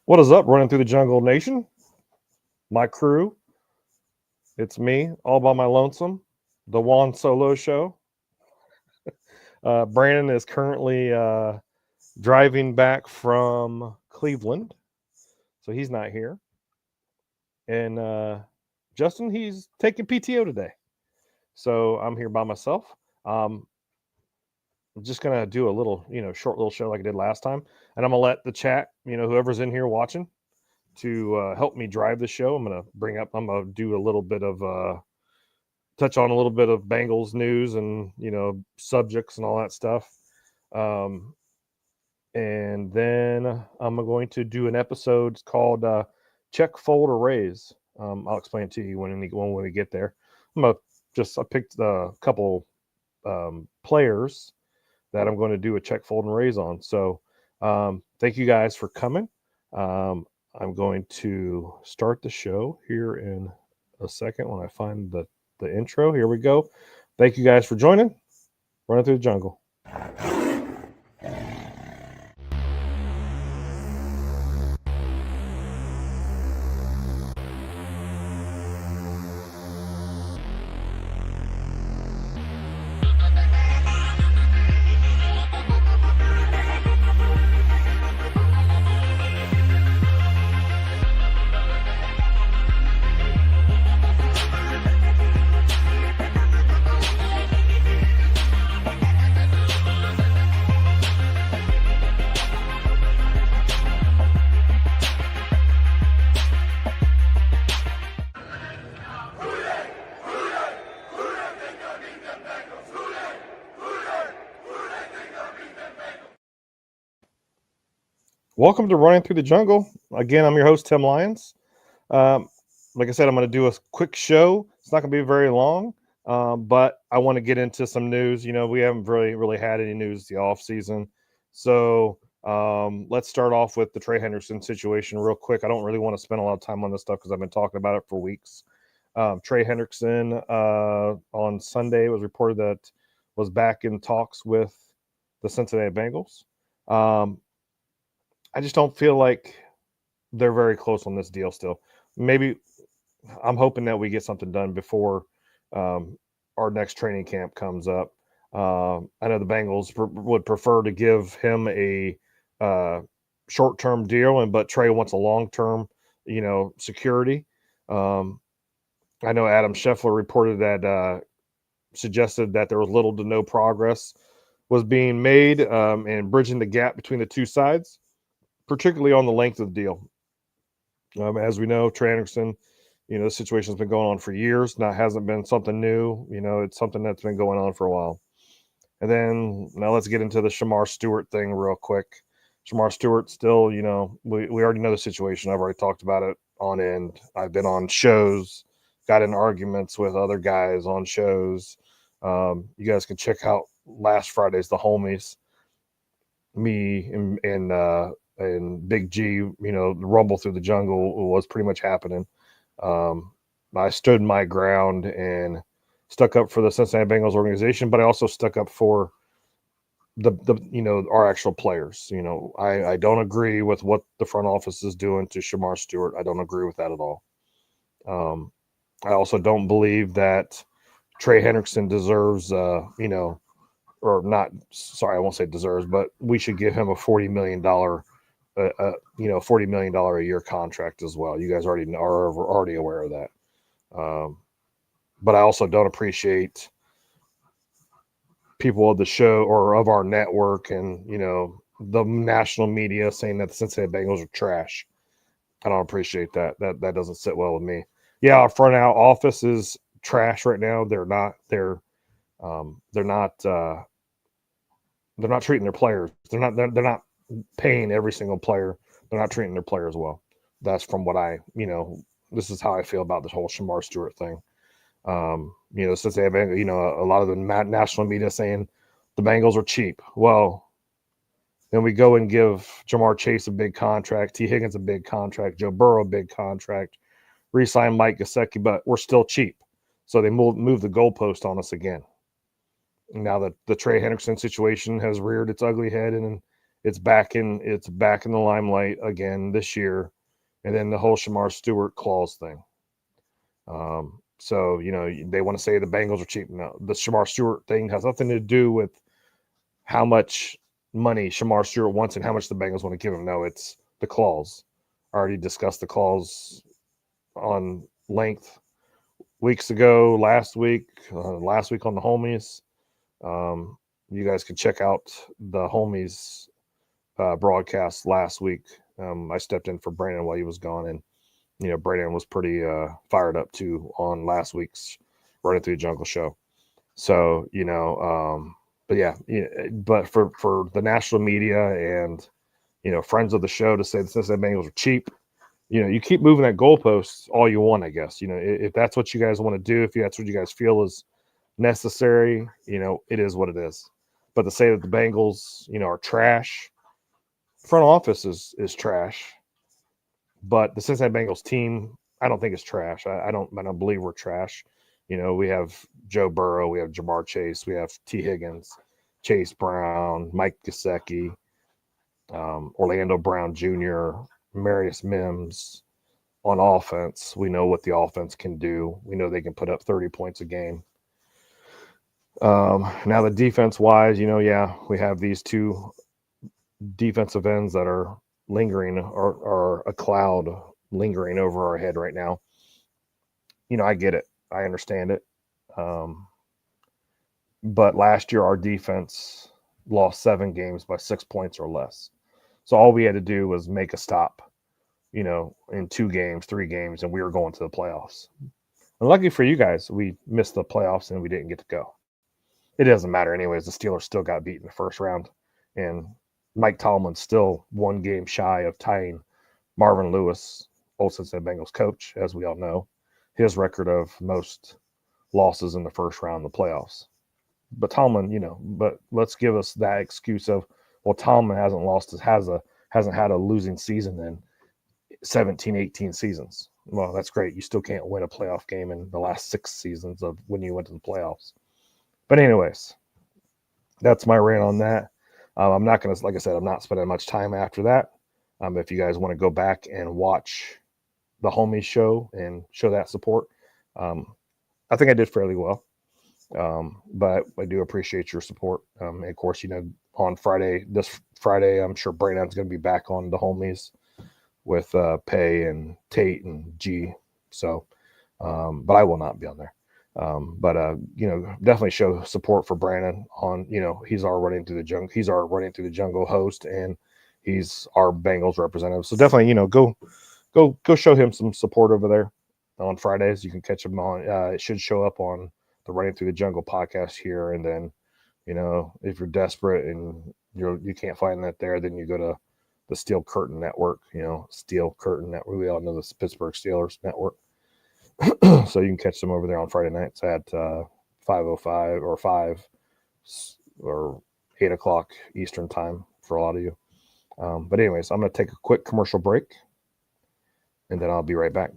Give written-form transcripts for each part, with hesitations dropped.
What is up, Running Through the Jungle Nation? My crew. It's me, all by my lonesome, the Juan Solo Show. Brandon is currently driving back from Cleveland, so he's not here. And Justin, he's taking PTO today. So I'm here by myself. I'm just going to do a little, short little show like I did last time. And I'm going to let the chat, whoever's in here watching, to help me drive the show. I'm going to do a little bit of touch on a little bit of Bengals news and, subjects and all that stuff. And then I'm going to do an episode called Check, Fold, or Raise. I'll explain it to you when we get there. I picked a couple players that I'm going to do a check, fold, and raise on. So thank you guys for coming. I'm going to start the show here in a second when I find the intro. Here we go. Thank you guys for joining. Running Through the Jungle. Welcome to Running Through the Jungle. Again, I'm your host, Tim Lyons. Like I said, I'm going to do a quick show. It's not going to be very long, but I want to get into some news. We haven't really had any news the off season. So let's start off with the Trey Hendrickson situation real quick. I don't really want to spend a lot of time on this stuff because I've been talking about it for weeks. Trey Hendrickson on Sunday was reported that was back in talks with the Cincinnati Bengals. I just don't feel like they're very close on this deal still. Maybe I'm hoping that we get something done before our next training camp comes up. I know the Bengals would prefer to give him a short-term deal, but Trey wants a long-term, security. I know Adam Scheffler reported that suggested that there was little to no progress was being made and bridging the gap between the two sides, particularly on the length of the deal. As we know, Trey Hendrickson, the situation has been going on for years. Hasn't been something new. It's something that's been going on for a while. And then now let's get into the Shamar Stewart thing real quick. Shamar Stewart still, we already know the situation. I've already talked about it on end. I've been on shows, got in arguments with other guys on shows. You guys can check out last Friday's The Homies. Me and Big G, the rumble through the jungle was pretty much happening. I stood my ground and stuck up for the Cincinnati Bengals organization, but I also stuck up for the our actual players. I don't agree with what the front office is doing to Shamar Stewart. I don't agree with that at all. I also don't believe that Trey Hendrickson deserves, or not. Sorry, I won't say deserves, but we should give him a $40 million. $40 million a year contract as well. You guys are already aware of that. But I also don't appreciate people of the show or of our network and, the national media saying that the Cincinnati Bengals are trash. I don't appreciate that. That doesn't sit well with me. Yeah, our front out office is trash right now. They're not treating their players. They're not paying every single player. They're not treating their players well. That's from what this is how I feel about this whole Shamar Stewart thing. Since they have, a lot of the national media saying the Bengals are cheap. Well, then we go and give Jamar Chase a big contract, T. Higgins a big contract, Joe Burrow a big contract, re-sign Mike Gesicki, but we're still cheap. So they move the goalpost on us again. Now that the Trey Hendrickson situation has reared its ugly head and it's back in the limelight again this year, and then the whole Shamar Stewart clause thing. So they want to say the Bengals are cheap. No, the Shamar Stewart thing has nothing to do with how much money Shamar Stewart wants and how much the Bengals want to give him. No, it's the clause. I already discussed the clause on length weeks ago, last week on the homies. You guys can check out the homies broadcast last week. I stepped in for Brandon while he was gone, and Brandon was pretty fired up too on last week's Running Through the Jungle show. So but yeah, but for the national media and friends of the show to say the Cincinnati Bengals are cheap, you keep moving that goalpost all you want, I guess. If that's what you guys want to do, if that's what you guys feel is necessary, it is what it is. But to say that the Bengals, are trash, front office is trash. But the Cincinnati Bengals team, I don't think is trash. I don't believe we're trash. We have Joe Burrow, we have Jamar Chase, we have T. Higgins, Chase Brown, Mike Gesicki, Orlando Brown Jr., Marius Mims. On offense, we know what the offense can do. We know they can put up 30 points a game. Now the defense-wise, we have these two defensive ends that are lingering or a cloud lingering over our head right now. I get it. I understand it. But last year, our defense lost 7 games by 6 points or less. So all we had to do was make a stop, in 2 games, 3 games, and we were going to the playoffs. And lucky for you guys, we missed the playoffs and we didn't get to go. It doesn't matter anyways. The Steelers still got beat in the first round. And Mike Tomlin's still 1 game shy of tying Marvin Lewis, old Cincinnati Bengals coach, as we all know, his record of most losses in the first round of the playoffs. But Tomlin, but let's give us that excuse of, well, Tomlin hasn't had a losing season in 17, 18 seasons. Well, that's great. You still can't win a playoff game in the last 6 seasons of when you went to the playoffs. But anyways, that's my rant on that. I'm not going to, like I said, I'm not spending much time after that. If you guys want to go back and watch the Homies show and show that support, I think I did fairly well. But I do appreciate your support. And of course, on this Friday, I'm sure Brandon's going to be back on the Homies with Pay and Tate and G. So, but I will not be on there. But definitely show support for Brandon on, he's our Running Through the Jungle host, and he's our Bengals representative. So definitely, go show him some support over there on Fridays. You can catch him on, it should show up on the Running Through the Jungle podcast here. And then, if you're desperate and you can't find that there, then you go to the Steel Curtain Network, Steel Curtain Network. We all know the Pittsburgh Steelers Network. So you can catch them over there on Friday nights at 5:05 or 5 or 8 o'clock Eastern time for a lot of you. But anyways, I'm going to take a quick commercial break, and then I'll be right back.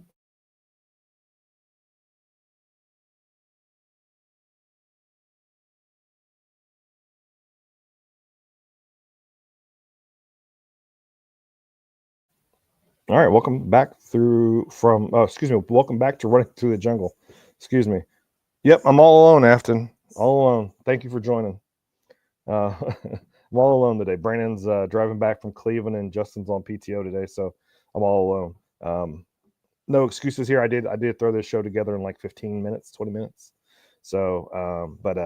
All right, welcome back welcome back to Running Through the Jungle. Excuse me. Yep, I'm all alone, Afton. All alone. Thank you for joining. I'm all alone today. Brandon's driving back from Cleveland, and Justin's on PTO today, so I'm all alone. No excuses here. I did throw this show together in like 15 minutes, 20 minutes. So, but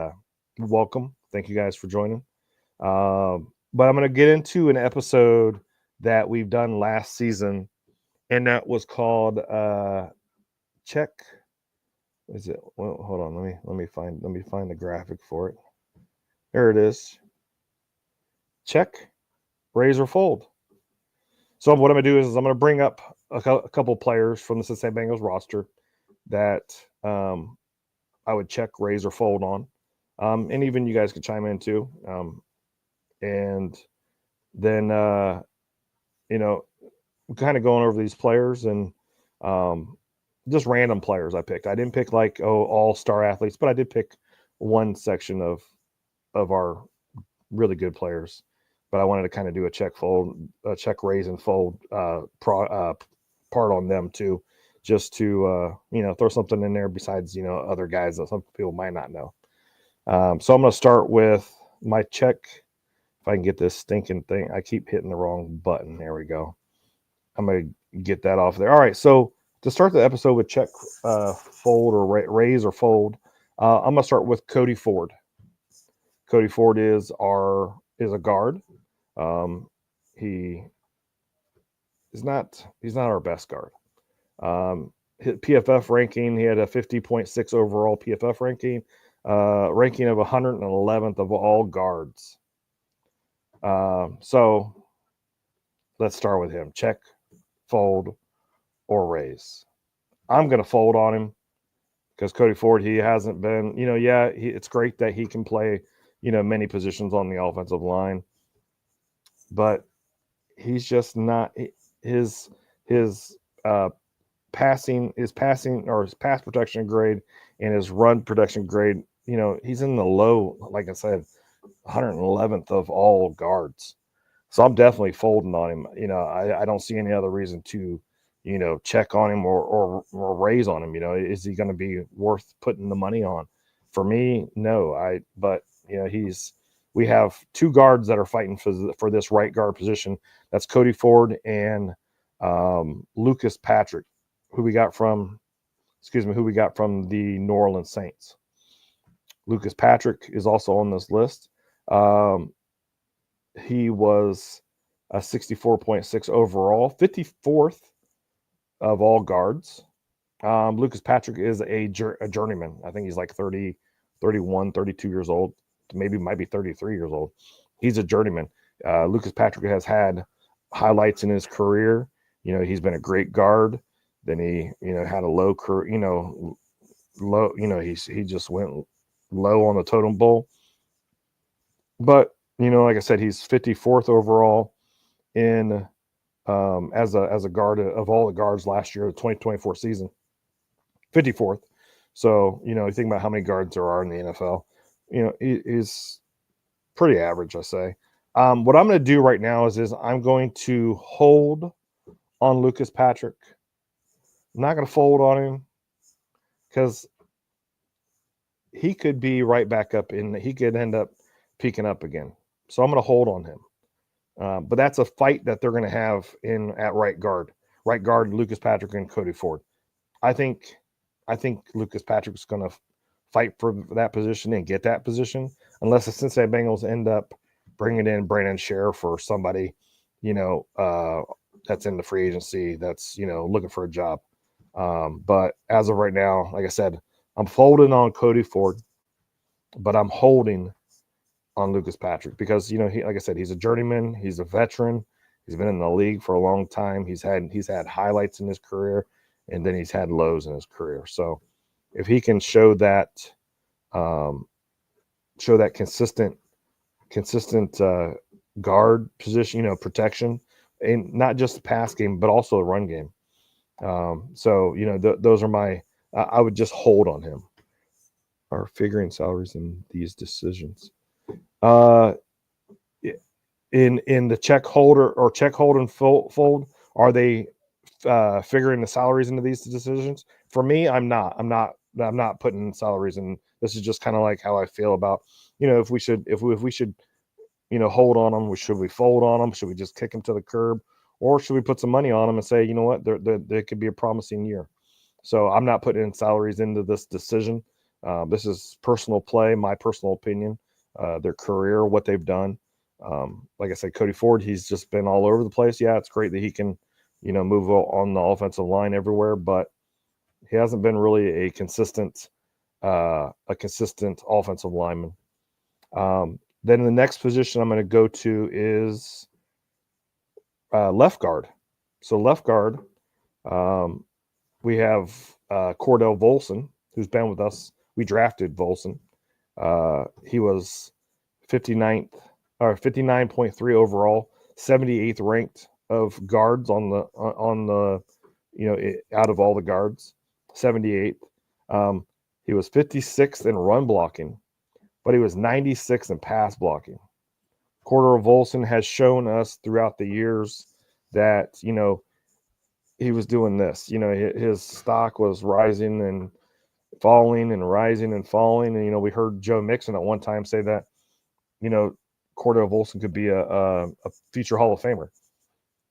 welcome. Thank you guys for joining. But I'm going to get into an episode that we've done last season, and that was called Check. Is it? Well, hold on. Let me find the graphic for it. There it is. Check, raise or fold. So what I'm going to do is I'm going to bring up a couple players from the Cincinnati Bengals roster that I would check, raise, or fold on. And even you guys could chime in too. And then, kind of going over these players and just random players I picked. I didn't pick like all-star athletes, but I did pick one section of our really good players. but I wanted to kind of do a check raise and fold part on them too, just to throw something in there besides other guys that some people might not know. So I'm going to start with my check. If I can get this stinking thing, I keep hitting the wrong button. There we go. I'm going to get that off there. All right. So to start the episode with check, fold or raise or fold, I'm going to start with Cody Ford. Cody Ford is a guard. He's not our best guard. His PFF ranking, he had a 50.6 overall PFF ranking, ranking of 111th of all guards. So let's start with him. Check, fold, or raise. I'm going to fold on him because Cody Ford, he hasn't been, it's great that he can play, many positions on the offensive line, but he's just not his passing or his pass protection grade and his run protection grade. He's in the low, like I said, 111th of all guards. So I'm definitely folding on him. I don't see any other reason to, check on him or raise on him. Is he going to be worth putting the money on? For me, no. But we have two guards that are fighting for this right guard position. That's Cody Ford and Lucas Patrick, who we got from the New Orleans Saints. Lucas Patrick is also on this list. He was a 64.6 overall, 54th of all guards. Lucas Patrick is a journeyman. I think he's like 30, 31, 32 years old. Maybe might be 33 years old. He's a journeyman. Lucas Patrick has had highlights in his career. He's been a great guard. Then he, had a low career, he just went low on the totem pole. But, like I said, he's 54th overall in as a guard of all the guards last year, the 2024 season. 54th. So, you think about how many guards there are in the NFL. He's pretty average, I say. What I'm going to do right now is I'm going to hold on Lucas Patrick. I'm not going to fold on him because he could be right back up he could end up peaking up again. So I'm going to hold on him. But that's a fight that they're going to have at right guard. Right guard, Lucas Patrick and Cody Ford. I think Lucas Patrick is going to fight for that position and get that position, unless the Cincinnati Bengals end up bringing in Brandon Sheriff or somebody, that's in the free agency that's, looking for a job. But as of right now, like I said, I'm folding on Cody Ford, but I'm holding on Lucas Patrick because, like I said, he's a journeyman. He's a veteran. He's been in the league for a long time. He's had highlights in his career, and then he's had lows in his career. So if he can show that consistent guard position, protection, and not just the pass game, but also the run game. Those are I would just hold on him. Are figuring salaries in these decisions. In the check hold and fold, are they figuring the salaries into these decisions? For me, I'm not putting salaries in. This is just kind of like how I feel about, if we should hold on them, should we fold on them? Should we just kick them to the curb, or should we put some money on them and say, you know what, they could be a promising year? So I'm not putting in salaries into this decision. This is personal play, my personal opinion, their career, what they've done. Like I said, Cody Ford, he's just been all over the place. Yeah, it's great that he can, move on the offensive line everywhere, but he hasn't been really a consistent offensive lineman. Then the next position I'm going to go to is left guard. So left guard, we have Cordell Volson, who's been with us. We drafted Volson. He was 59.3 overall, 78th ranked of guards on the out of all the guards, 78th. He was 56th in run blocking, but he was 96th in pass blocking. Cordero Volson has shown us throughout the years that, he was doing this. His stock was rising and falling and rising and falling. And, we heard Joe Mixon at one time say that, Cordero Volson could be a future Hall of Famer.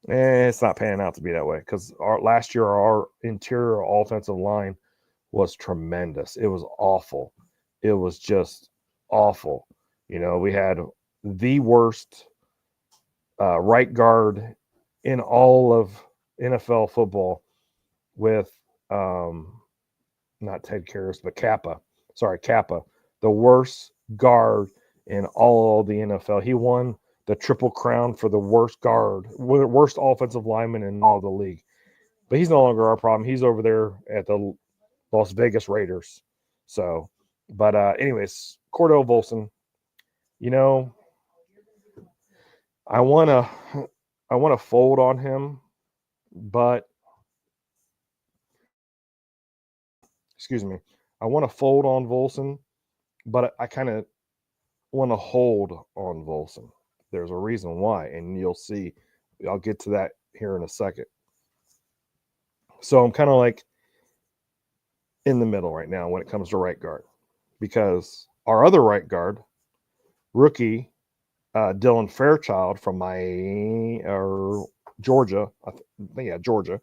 It's not panning out to be that way because last year our interior offensive line was tremendous. It was awful. It was just awful. We had the worst right guard in all of NFL football with not Ted Karras, but Kappa. Sorry, Kappa, the worst guard in all the NFL. He won the Triple Crown for the worst guard, worst offensive lineman in all the league. But he's no longer our problem. He's over there at the Las Vegas Raiders. So, but anyways, Cordell Volson, I want to fold on him, but excuse me, I want to fold on Volson, but I kind of want to hold on Volson. There's a reason why, and you'll see. I'll get to that here in a second. So I'm kind of like in the middle right now when it comes to right guard, because our other right guard, rookie Dylan Fairchild from Georgia, Georgia.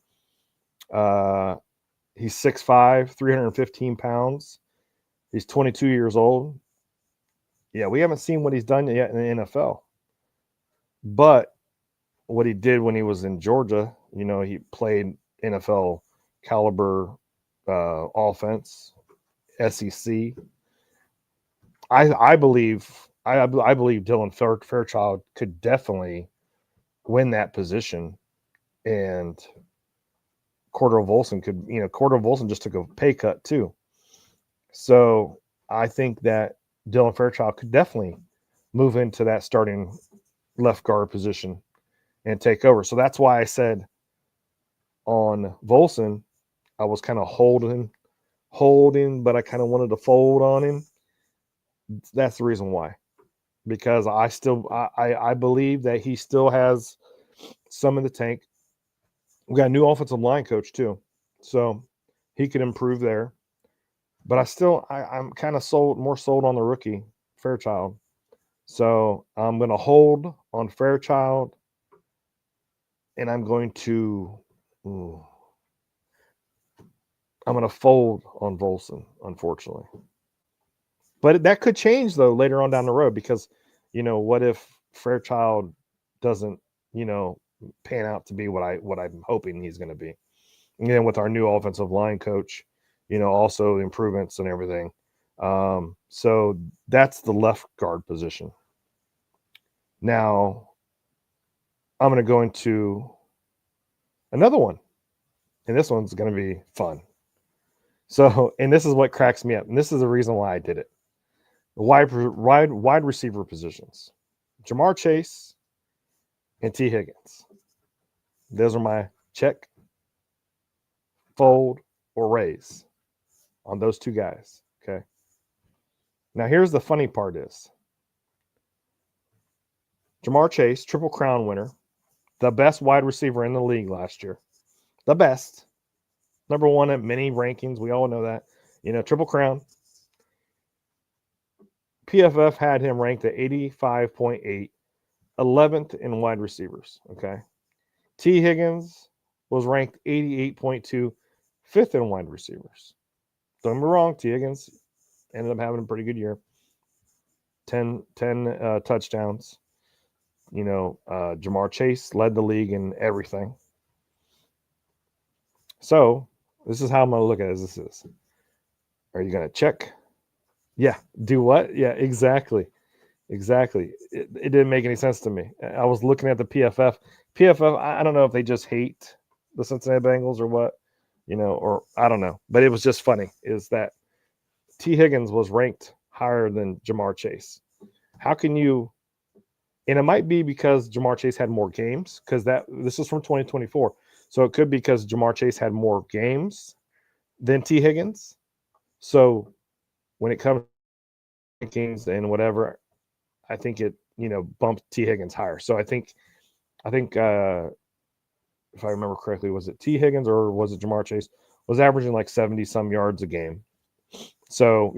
He's 6'5", 315 pounds. He's 22 years old. Yeah, we haven't seen what he's done yet in the NFL. But what he did when he was in Georgia, he played NFL caliber offense, SEC. I believe Dylan Fairchild could definitely win that position, and Cordero Volson could. Cordero Volson just took a pay cut too, so I think that Dylan Fairchild could definitely move into that starting left guard position and take over. So that's why I said on Volson, I was kind of holding, but I kind of wanted to fold on him. That's the reason why, because I believe that he still has some in the tank. We got a new offensive line coach too, so he could improve there. But I'm kind of more sold on the rookie Fairchild. So I'm going to hold on Fairchild, and I'm going to fold on Volson, unfortunately. But that could change though later on down the road, because what if Fairchild doesn't pan out to be what I'm hoping he's going to be. And then with our new offensive line coach, also improvements and everything. So that's the left guard position. Now I'm going to go into another one, and this one's going to be fun. So, and this is what cracks me up, and this is the reason why I did it. The wide receiver positions, Jamar Chase and T. Higgins. Those are my check, fold, or raise on those two guys. Okay. Now here's the funny part is Jamar Chase, Triple Crown winner, the best wide receiver in the league last year. The best. Number one at many rankings. We all know that. Triple Crown. PFF had him ranked at 85.8, 11th in wide receivers. Okay. T. Higgins was ranked 88.2, 5th in wide receivers. Don't get me wrong, T. Higgins ended up having a pretty good year. 10 touchdowns. Jamar Chase led the league in everything. So this is how I'm going to look at it. This is, are you going to check? Yeah. Do what? Yeah, exactly. It didn't make any sense to me. I was looking at the PFF. I don't know if they just hate the Cincinnati Bengals or what, or I don't know. But it was just funny is that T. Higgins was ranked higher than Jamar Chase. How can you? And it might be because Jamar Chase had more games, because this is from 2024. So it could be because Jamar Chase had more games than T. Higgins. So when it comes to rankings and whatever, I think it bump T. Higgins higher. So I think if I remember correctly, was it T. Higgins or was it Jamar Chase, was averaging like 70 some yards a game. So,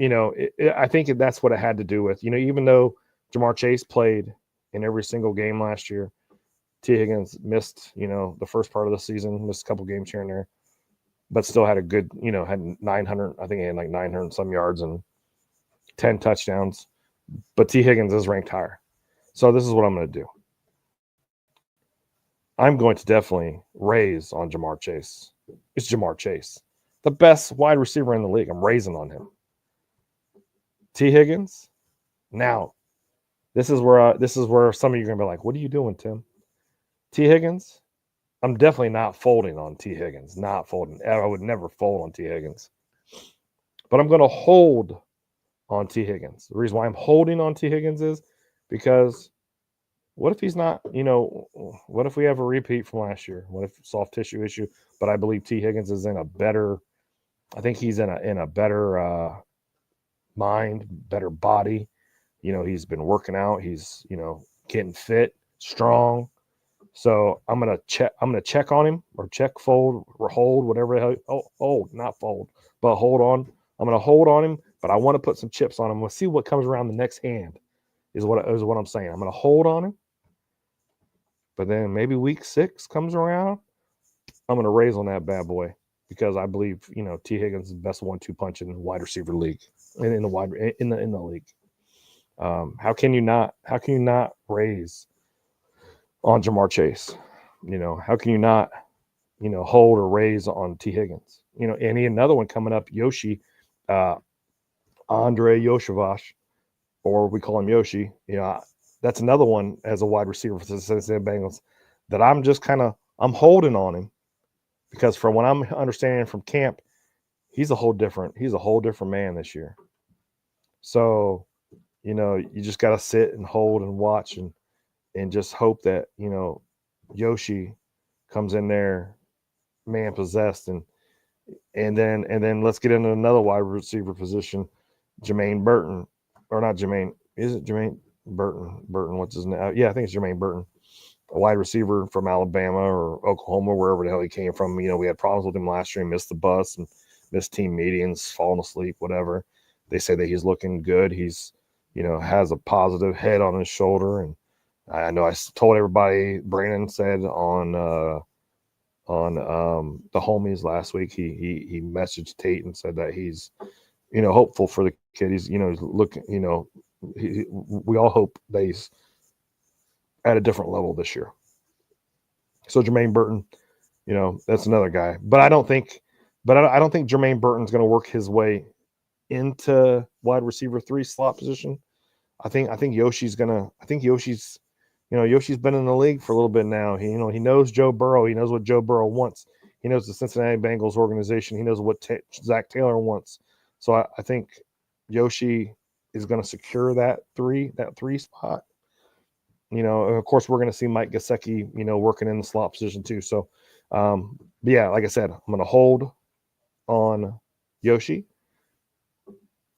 I think that's what it had to do with, even though Jamar Chase played in every single game last year, T. Higgins missed, the first part of the season, missed a couple games here and there, but still had a good, had 900, I think he had like 900 some yards and 10 touchdowns. But T. Higgins is ranked higher. So this is what I'm going to do. I'm going to definitely raise on Jamar Chase. It's Jamar Chase, the best wide receiver in the league. I'm raising on him. T. Higgins. Now, this is where some of you are going to be like, "What are you doing, Tim?" T. Higgins. I'm definitely not folding on T. Higgins. Not folding. I would never fold on T. Higgins. But I'm going to hold on T. Higgins. The reason why I'm holding on T. Higgins is because what if he's not, what if we have a repeat from last year? What if soft tissue issue? But I believe T. Higgins is in a better, I think he's in a better mind, better body. He's been working out. He's, getting fit, strong. So I'm gonna check on him, or check, fold, or hold, whatever the hell. Not fold, but hold on. I'm gonna hold on him, but I want to put some chips on him. We'll see what comes around the next hand. Is what I'm saying. I'm gonna hold on him, but then maybe week 6 comes around, I'm gonna raise on that bad boy, because I believe T. Higgins is the best 1-2 punch in the wide receiver league, in the league. How can you not raise on Jamar Chase? How can you not, hold or raise on T. Higgins? And another one coming up, Yoshi, Andre Yoshavash, or we call him Yoshi. That's another one as a wide receiver for the Cincinnati Bengals that I'm holding on him, because from what I'm understanding from camp, he's a whole different man this year. So, you just got to sit and hold and watch and just hope that, Yoshi comes in there man possessed, and then let's get into another wide receiver position, Jermaine Burton, or not Jermaine. Is it Jermaine Burton? What's his name? Yeah, I think it's Jermaine Burton, a wide receiver from Alabama or Oklahoma, wherever the hell he came from. We had problems with him last year. He missed the bus and missed team meetings, falling asleep, whatever. They say that he's looking good. He's, has a positive head on his shoulder. And I know I told everybody, Brandon said on the homies last week, he messaged Tate and said that he's, hopeful for the kid. He's, he's looking, we all hope that he's at a different level this year. So Jermaine Burton, that's another guy. But I don't think Jermaine Burton's going to work his way into wide receiver 3 slot position. I think Yoshi's been in the league for a little bit now. He knows Joe Burrow. He knows what Joe Burrow wants. He knows the Cincinnati Bengals organization. He knows what Zach Taylor wants. So I think Yoshi is going to secure that 3 spot. Of course, we're going to see Mike Gesicki, working in the slot position too. So, yeah, like I said, I'm going to hold on Yoshi,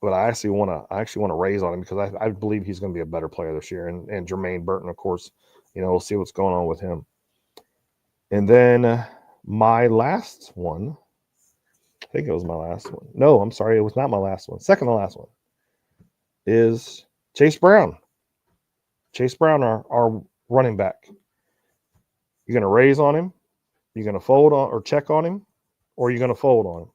but I actually want to raise on him, because I believe he's going to be a better player this year. And Jermaine Burton, of course, we'll see what's going on with him. And then my last one, I think it was my last one. No, I'm sorry, it was not my last one. Second to last one is Chase Brown. Chase Brown, our running back. You're going to raise on him, you're going to fold on or check on him, or you're going to fold on him.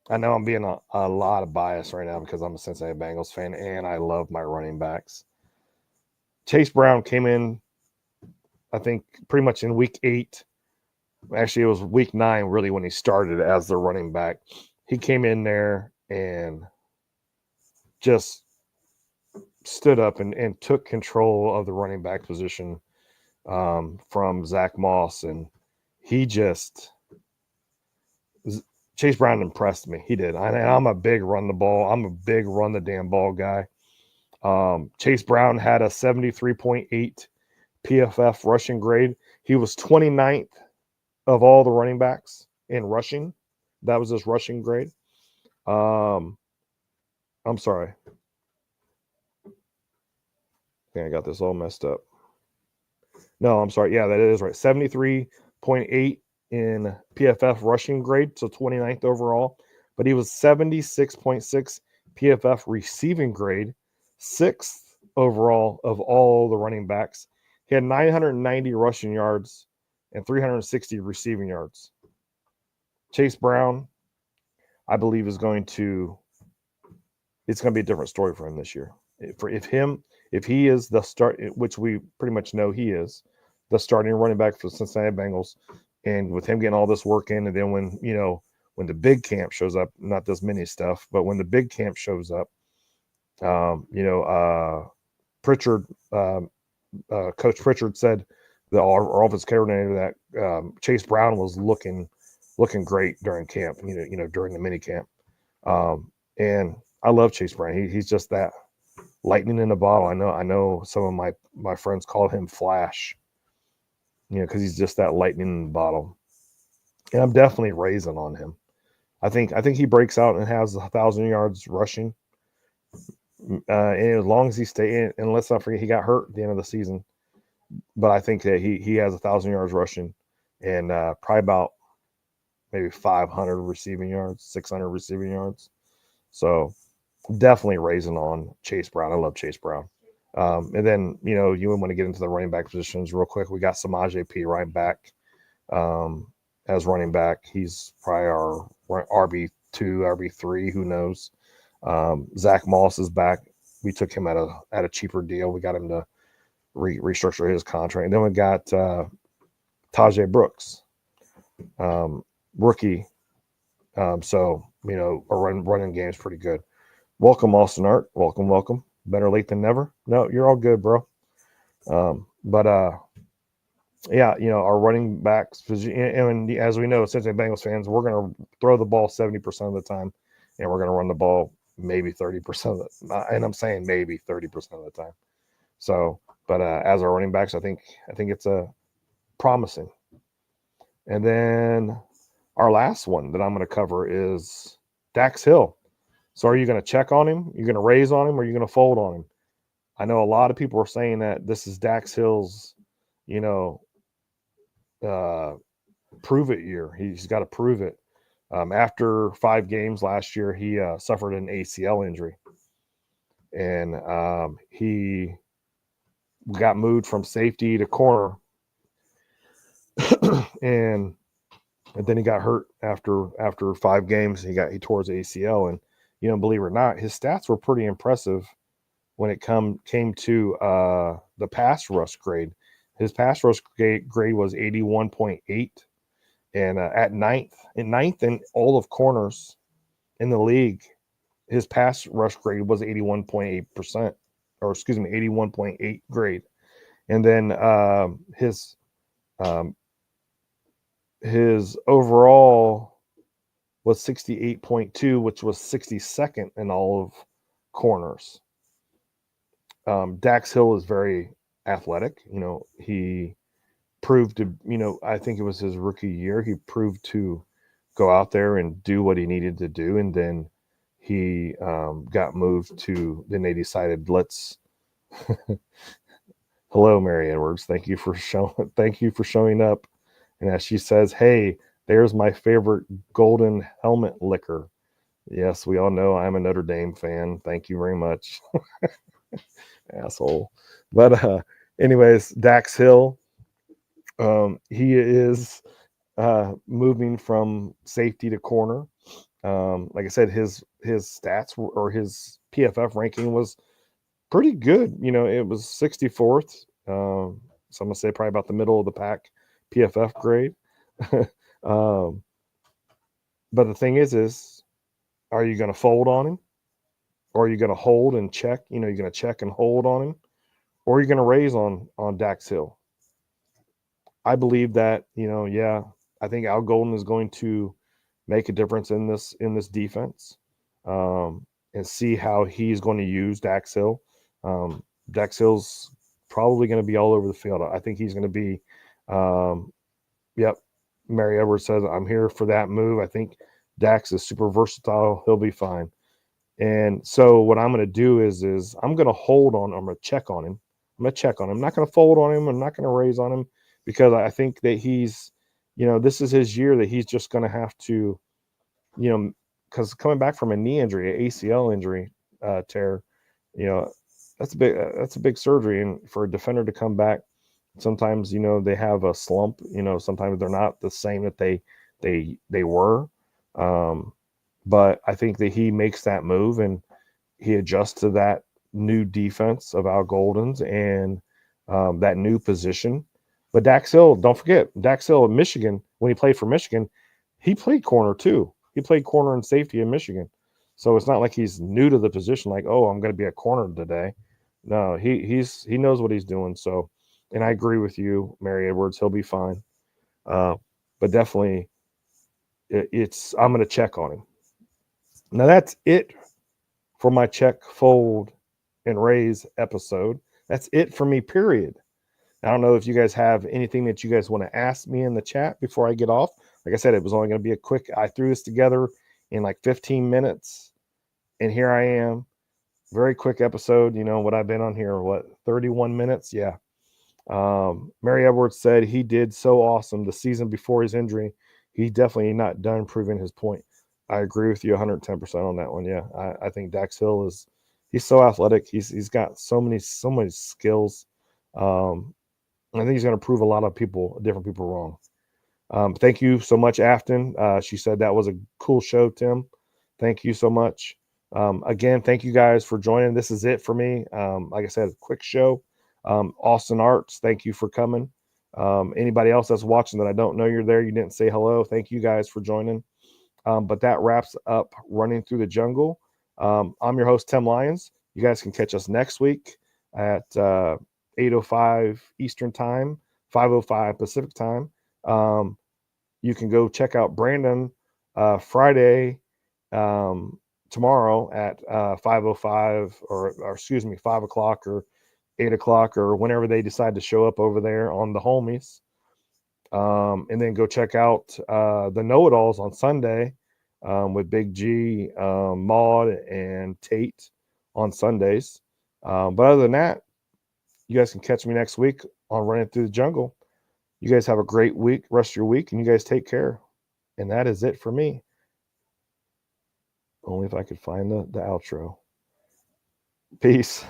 I know I'm being a lot of bias right now because I'm a Cincinnati Bengals fan and I love my running backs. Chase Brown came in, I think, pretty much in week 8. Actually, it was week 9, really, when he started as the running back. He came in there and just stood up and took control of the running back position from Zach Moss. And Chase Brown impressed me. He did. I'm a big run the ball. I'm a big run the damn ball guy. Chase Brown had a 73.8 PFF rushing grade. He was 29th of all the running backs in rushing. That was his rushing grade. I'm sorry. I got this all messed up. No, I'm sorry. Yeah, that is right. 73.8 in PFF rushing grade, so 29th overall. But he was 76.6 PFF receiving grade, 6th overall of all the running backs. He had 990 rushing yards and 360 receiving yards. Chase Brown, I believe, it's going to be a different story for him this year. If he is the start, which we pretty much know he is, the starting running back for the Cincinnati Bengals, and with him getting all this work in, and then when the big camp shows up, not this mini stuff, but when the big camp shows up, Pritchard, Coach Pritchard said that our offensive coordinator that Chase Brown was looking great during camp, during the mini camp, and I love Chase Brown. He's just that lightning in a bottle. I know some of my friends call him Flash, because he's just that lightning in the bottle. And I'm definitely raising on him. I think he breaks out and has 1,000 yards rushing. And as long as he stays in, and let's not forget he got hurt at the end of the season, but I think that he has 1,000 yards rushing and probably about maybe 500 receiving yards, 600 receiving yards. So definitely raising on Chase Brown. I love Chase Brown. And then, you want to get into the running back positions real quick. We got Samaje P right back as running back. He's probably our RB2, RB3, who knows. Zach Moss is back. We took him at a cheaper deal. We got him to restructure his contract. And then we got Tajay Brooks, rookie. So, our running game is pretty good. Welcome, Austin Art. Welcome. Better late than never. No, you're all good, bro. Yeah, our running backs, and as we know, Cincinnati Bengals fans, we're going to throw the ball 70% of the time, and we're going to run the ball maybe 30% of the, and I'm saying maybe 30% of the time. So, but as our running backs, I think it's promising. And then our last one that I'm going to cover is Dax Hill. So are you going to check on him? You're going to raise on him, or are you going to fold on him? I know a lot of people are saying that this is Dax Hill's, prove it year. He's got to prove it. After 5 games last year, he suffered an ACL injury, and he got moved from safety to corner, and then he got hurt after 5 games. He tore his ACL, and believe it or not, his stats were pretty impressive when it came to the pass rush grade. His pass rush grade was 81.8, and at ninth in all of corners in the league, his pass rush grade was 81.8%, or excuse me, 81.8 grade. And then his overall was 68.2, which was 62nd in all of corners. Dax Hill is very athletic. He proved to, I think it was his rookie year, he proved to go out there and do what he needed to do. And then he got moved to, then they decided, let's, hello, Mary Edwards. Thank you for showing up. And as she says, hey, there's my favorite golden helmet liquor. Yes, we all know I'm a Notre Dame fan. Thank you very much. Asshole. But anyways, Dax Hill, he is moving from safety to corner. Like I said, his stats or his PFF ranking was pretty good. It was 64th. So I'm gonna say probably about the middle of the pack PFF grade. But the thing is, are you going to fold on him? Or are you going to hold and check? You're going to check and hold on him? Or are you going to raise on Dax Hill? I believe that, I think Al Golden is going to make a difference in this defense, and see how he's going to use Dax Hill. Dax Hill's probably going to be all over the field. I think he's going to be, yep. Mary Edwards says, I'm here for that move. I think Dax is super versatile. He'll be fine. And so what I'm going to do is I'm going to hold on. I'm going to check on him. I'm going to check on him. I'm not going to fold on him. I'm not going to raise on him because I think that he's, this is his year that he's just going to have to, because coming back from a knee injury, an ACL injury, tear, you know, that's a big surgery. And for a defender to come back, sometimes, they have a slump, sometimes they're not the same that they were. But I think that he makes that move and he adjusts to that new defense of Al Golden's and that new position. But Dax Hill, don't forget, Dax Hill at Michigan, when he played for Michigan, he played corner too. He played corner and safety in Michigan. So it's not like he's new to the position, like, oh, I'm going to be a corner today. No, he knows what he's doing. So, and I agree with you, Mary Edwards, he'll be fine. But definitely, I'm going to check on him. Now that's it for my check, fold, and raise episode. That's it for me, period. I don't know if you guys have anything that you guys want to ask me in the chat before I get off. Like I said, it was only going to be a quick, I threw this together in like 15 minutes. And here I am. Very quick episode. What I've been on here, 31 minutes? Yeah. Mary Edwards said he did so awesome the season before his injury. He's definitely not done proving his point. I agree with you 110% on that one. Yeah. I think Dax Hill he's so athletic. He's got so many skills. I think he's going to prove a lot of different people wrong. Thank you so much, Afton. She said that was a cool show, Tim. Thank you so much. Again, thank you guys for joining. This is it for me. Like I said, a quick show. Austin Arts, thank you for coming. Anybody else that's watching that I don't know you're there, you didn't say hello. Thank you guys for joining. But that wraps up Running Through the Jungle. I'm your host, Tim Lyons. You guys can catch us next week at 8:05 Eastern Time, 5:05 Pacific Time. You can go check out Brandon Friday tomorrow at 5:05 or excuse me, 5 o'clock or 8 o'clock or whenever they decide to show up over there on the homies. And then go check out the Know-It-Alls on Sunday with Big G, Maud, and Tate on Sundays. But other than that, you guys can catch me next week on Running Through the Jungle. You guys have a great week, rest of your week, and you guys take care. And that is it for me. Only if I could find the outro. Peace.